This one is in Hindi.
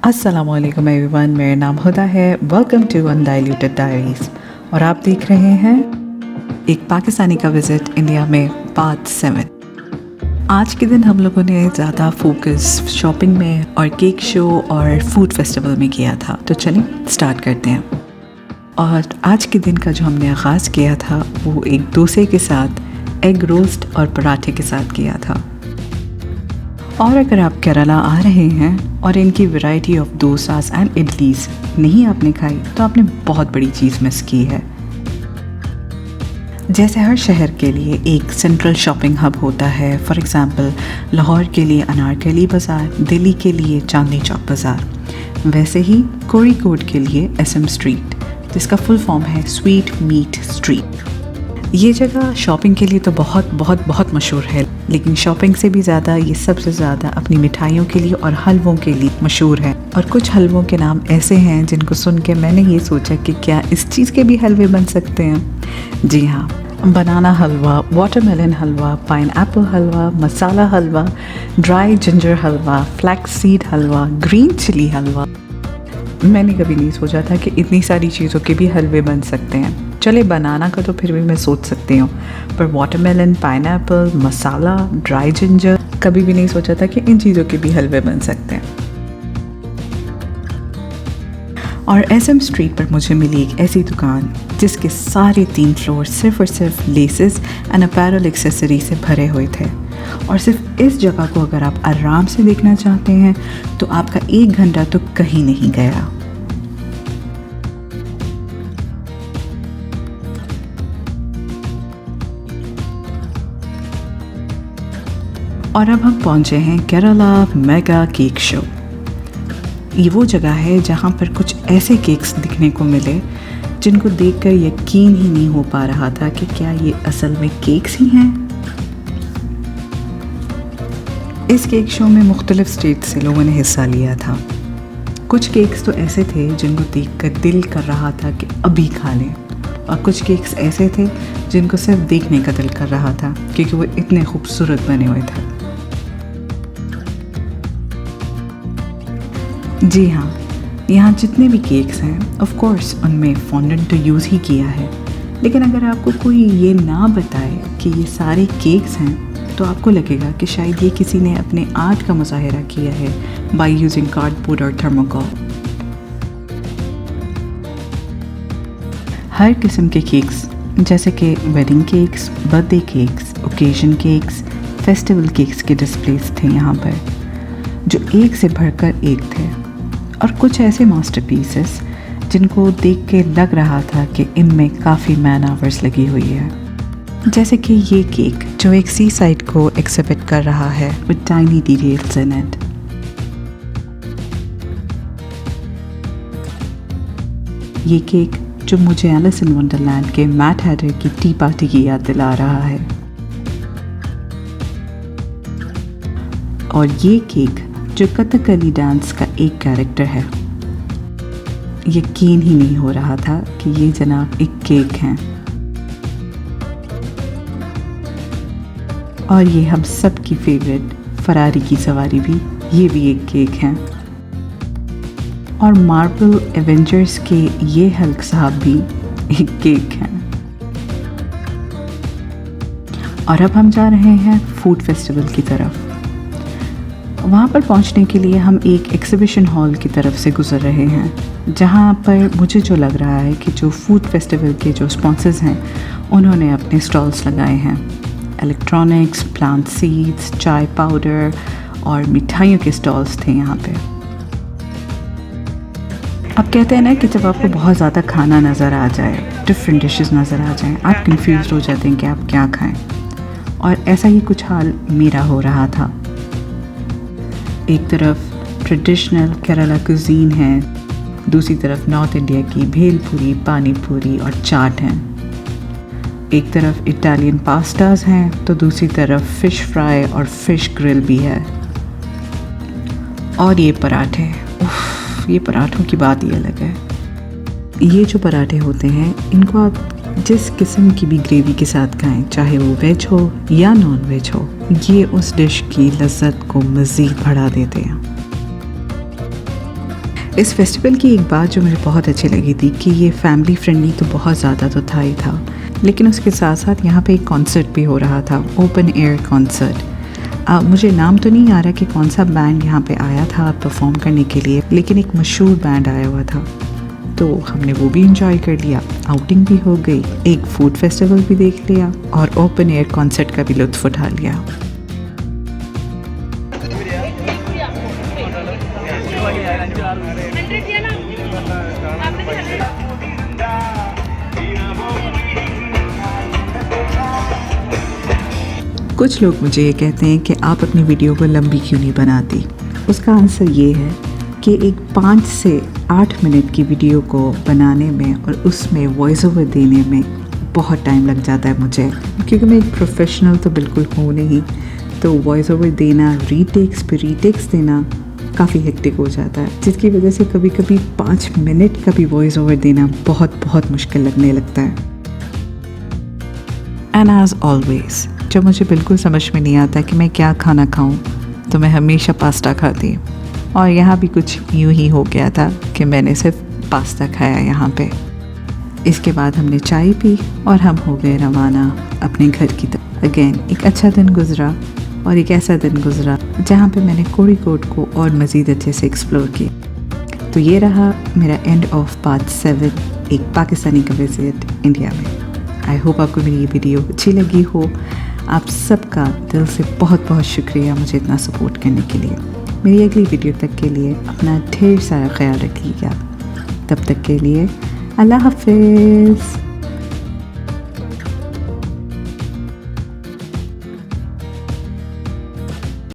अस्सलामुअलैकुम एवरीवन, मेरा नाम हुदा है। वेलकम टू अनडाइल्यूटेड डायरीज और आप देख रहे हैं एक पाकिस्तानी का विज़िट इंडिया में पार्ट 7। आज के दिन हम लोगों ने ज़्यादा फोकस शॉपिंग में और केक शो और फूड फेस्टिवल में किया था, तो चलिए स्टार्ट करते हैं। और आज के दिन का जो हमने आगाज़ किया था वो एक डोसे के साथ, एग रोस्ट और पराठे के साथ किया था। और अगर आप केरला आ रहे हैं और इनकी variety of dosas and idlis नहीं आपने खाई तो आपने बहुत बड़ी चीज़ मिस की है। जैसे हर शहर के लिए एक सेंट्रल शॉपिंग हब होता है, फॉर एग्ज़ाम्पल लाहौर के लिए अनारकली बाज़ार, दिल्ली के लिए चांदनी चौक बाज़ार, वैसे ही कोड़ीकोड के लिए SM स्ट्रीट, जिसका फुल फॉर्म है स्वीट मीट स्ट्रीट। ये जगह शॉपिंग के लिए तो बहुत बहुत बहुत मशहूर है, लेकिन शॉपिंग से भी ज़्यादा ये सबसे ज़्यादा अपनी मिठाइयों के लिए और हलवों के लिए मशहूर है। और कुछ हलवों के नाम ऐसे हैं जिनको सुन के मैंने ये सोचा कि क्या इस चीज़ के भी हलवे बन सकते हैं। जी हाँ, बनाना हलवा, वाटरमेलन हलवा, पाइनएप्पल हलवा, मसाला हलवा, ड्राई जिंजर हलवा, फ्लैक्स सीड हलवा, ग्रीन चिली हलवा। मैंने कभी नहीं सोचा था कि इतनी सारी चीज़ों के भी हलवे बन सकते हैं। चले बनाना का तो फिर भी मैं सोच सकती हूँ, पर वाटरमेलन, पाइनएप्पल, मसाला, ड्राई जिंजर, कभी भी नहीं सोचा था कि इन चीज़ों के भी हलवे बन सकते हैं। और SM स्ट्रीट पर मुझे मिली एक ऐसी दुकान जिसके सारे 3 फ्लोर सिर्फ और सिर्फ लेसेस एंड अपैरल एक्सेसरी से भरे हुए थे। और सिर्फ इस जगह को अगर आप आराम से देखना चाहते हैं तो आपका 1 घंटा तो कहीं नहीं गया। और अब हम पहुंचे हैं केरला मेगा केक शो। ये वो जगह है जहां पर कुछ ऐसे केक्स दिखने को मिले जिनको देखकर यकीन ही नहीं हो पा रहा था कि क्या ये असल में केक्स ही हैं। इस केक शो में मुख्तलिफ स्टेट से लोगों ने हिस्सा लिया था। कुछ केक्स तो ऐसे थे जिनको देखकर दिल कर रहा था कि अभी खा लें, और कुछ केक्स ऐसे थे जिनको सिर्फ देखने का दिल कर रहा था क्योंकि वो इतने खूबसूरत बने हुए थे। जी हाँ, यहाँ जितने भी केक्स हैं ऑफ कोर्स उनमें फॉन्डेंट तो यूज़ ही किया है, लेकिन अगर आपको कोई ये ना बताए कि ये सारे केक्स हैं तो आपको लगेगा कि शायद ये किसी ने अपने आर्ट का मुजाहिरा किया है बाय यूजिंग कार्डबोर्ड और थर्मोकोल। हर किस्म के केक्स जैसे कि wedding cakes, birthday cakes, occasion cakes, festival cakes के डिस्प्लेस थे यहाँ पर, जो एक से बढ़कर एक थे। और कुछ ऐसे मास्टरपीसेस जिनको देख के लग रहा था कि इनमें काफ़ी मैन आवर्स लगी हुई है, जैसे कि ये केक जो एक सी साइड को एक्सिबिट कर रहा है with tiny details in it. ये केक जो मुझे एलिस इन वंडरलैंड के मैट हैडर की टी पार्टी की याद दिला रहा है। और ये केक जो कथकली डांस का एक कैरेक्टर है। यकीन ही नहीं हो रहा था कि ये जनाब एक केक है। और ये हम सब की फेवरेट फरारी की सवारी भी, ये भी एक केक है। और मार्वल एवेंजर्स के ये हल्क साहब भी एक केक हैं। और अब हम जा रहे हैं फूड फेस्टिवल की तरफ। वहाँ पर पहुँचने के लिए हम एक एग्ज़िबिशन हॉल की तरफ से गुज़र रहे हैं, जहाँ पर मुझे जो लग रहा है कि जो फूड फेस्टिवल के जो स्पॉन्सर्स हैं उन्होंने अपने स्टॉल्स लगाए हैं। इलेक्ट्रॉनिक्स, प्लांट सीड्स, चाय पाउडर और मिठाइयों के स्टॉल्स थे यहाँ पे। अब कहते हैं ना कि जब आपको बहुत ज़्यादा खाना नज़र आ जाए, डिफरेंट डिशेस नज़र आ जाएं, आप कंफ्यूज हो जाते हैं कि आप क्या खाएं। और ऐसा ही कुछ हाल मेरा हो रहा था। एक तरफ ट्रेडिशनल केरला कुजीन है, दूसरी तरफ नॉर्थ इंडिया की भेलपूरी, पानी पूरी और चाट हैं। एक तरफ इटालियन पास्ताज हैं तो दूसरी तरफ फ़िश फ्राई और फ़िश ग्रिल भी है। और ये पराठे, उफ़, ये पराठों की बात ही अलग है। ये जो पराठे होते हैं इनको आप जिस किस्म की भी ग्रेवी के साथ खाएं, चाहे वो वेज हो या नॉन वेज हो, ये उस डिश की लज़्ज़त को मज़ीद बढ़ा देते हैं। इस फेस्टिवल की एक बात जो मुझे बहुत अच्छी लगी थी कि ये फैमिली फ्रेंडली तो बहुत ज़्यादा तो था ही था, लेकिन उसके साथ साथ यहाँ पे एक कॉन्सर्ट भी हो रहा था, ओपन एयर कॉन्सर्ट। मुझे नाम तो नहीं आ रहा कि कौन सा बैंड यहाँ पे आया था परफॉर्म करने के लिए, लेकिन एक मशहूर बैंड आया हुआ था, तो हमने वो भी इंजॉय कर लिया। आउटिंग भी हो गई, एक फूड फेस्टिवल भी देख लिया और ओपन एयर कॉन्सर्ट का भी लुत्फ़ उठा लिया। कुछ लोग मुझे ये कहते हैं कि आप अपनी वीडियो को लंबी क्यों नहीं बनाती। उसका आंसर ये है कि एक 5 से 8 मिनट की वीडियो को बनाने में और उसमें वॉइस ओवर देने में बहुत टाइम लग जाता है मुझे, क्योंकि मैं एक प्रोफेशनल तो बिल्कुल हूँ नहीं, तो वॉइस ओवर देना, रीटेक्स देना काफ़ी हेक्टिक हो जाता है, जिसकी वजह से कभी कभी 5 मिनट का भी वॉइस ओवर देना बहुत मुश्किल लगने लगता है। एंड एज ऑलवेज जब मुझे बिल्कुल समझ में नहीं आता कि मैं क्या खाना खाऊं, तो मैं हमेशा पास्ता खाती हूँ, और यहाँ भी कुछ यूँ ही हो गया था कि मैंने सिर्फ पास्ता खाया यहाँ पे। इसके बाद हमने चाय पी और हम हो गए रवाना अपने घर की तरफ। अगेन एक अच्छा दिन गुजरा, और एक ऐसा दिन गुजरा जहाँ पे मैंने कोड़ीकोड को और मज़ीद अच्छे से एक्सप्लोर किया। तो ये रहा मेरा एंड ऑफ पार्ट 7, एक पाकिस्तानी का विजिट इंडिया में। आई होप आपको मेरी ये वीडियो अच्छी लगी हो। आप सबका दिल से बहुत शुक्रिया मुझे इतना सपोर्ट करने के लिए। मेरी अगली वीडियो तक के लिए अपना ढेर सारा ख्याल रखिएगा। तब तक के लिए अल्लाह हाफ़िज़।